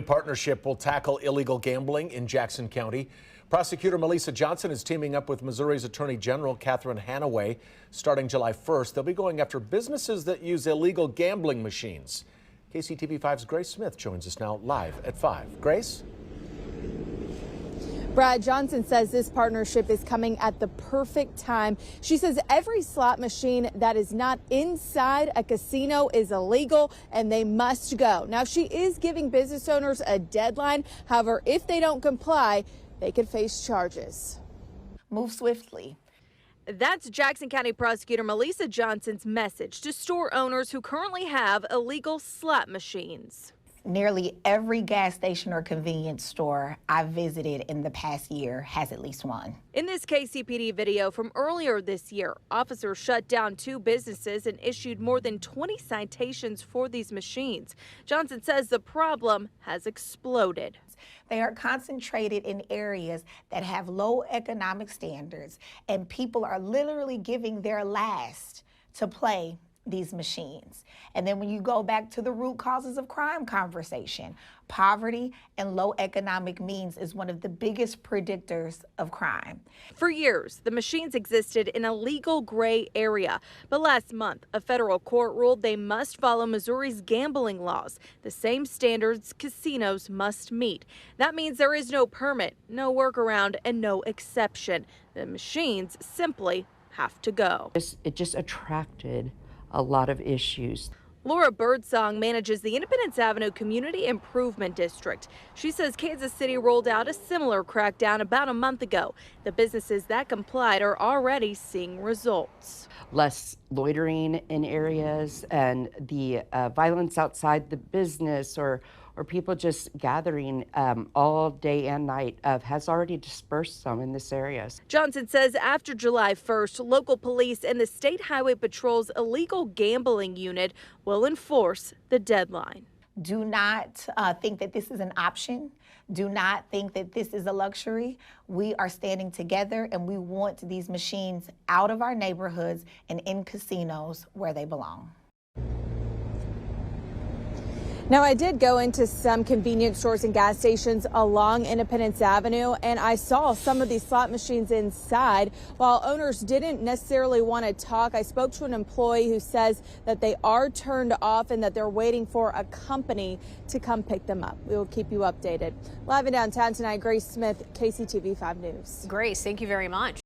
The partnership will tackle illegal gambling in Jackson County. Prosecutor Melissa Johnson is teaming up with Missouri's Attorney General Catherine Hanaway. Starting July 1st, they'll be going after businesses that use illegal gambling machines. KCTV5's Grace Smith joins us now live at 5. Grace? Brad, Johnson says this partnership is coming at the perfect time. She says every slot machine that is not inside a casino is illegal and they must go. Now, she is giving business owners a deadline. However, if they don't comply, they could face charges. Move swiftly. That's Jackson County Prosecutor Melissa Johnson's message to store owners who currently have illegal slot machines. Nearly every gas station or convenience store I've visited in the past year has at least one. In this KCPD video from earlier this year, officers shut down 2 businesses and issued more than 20 citations for these machines. Johnson says the problem has exploded. They are concentrated in areas that have low economic standards, and people are literally giving their last to play these machines. And then when you go back to the root causes of crime conversation, poverty and low economic means is one of the biggest predictors of crime. For years, the machines existed in a legal gray area. But last month, a federal court ruled they must follow Missouri's gambling laws, the same standards casinos must meet. That means there is no permit, no workaround, and no exception. The machines simply have to go. It just attracted a lot of issues. Laura Birdsong manages the Independence Avenue Community Improvement District. She says Kansas City rolled out a similar crackdown about a month ago. The businesses that complied are already seeing results. Less loitering in areas, and the violence outside the business or people just gathering all day and night has already dispersed some in this area. Johnson says after July 1st, local police and the State Highway Patrol's illegal gambling unit will enforce the deadline. Do not think that this is an option. Do not think that this is a luxury. We are standing together and we want these machines out of our neighborhoods and in casinos where they belong. Now, I did go into some convenience stores and gas stations along Independence Avenue, and I saw some of these slot machines inside. While owners didn't necessarily want to talk, I spoke to an employee who says that they are turned off and that they're waiting for a company to come pick them up. We will keep you updated. Live in downtown tonight, Grace Smith, KCTV 5 News. Grace, thank you very much.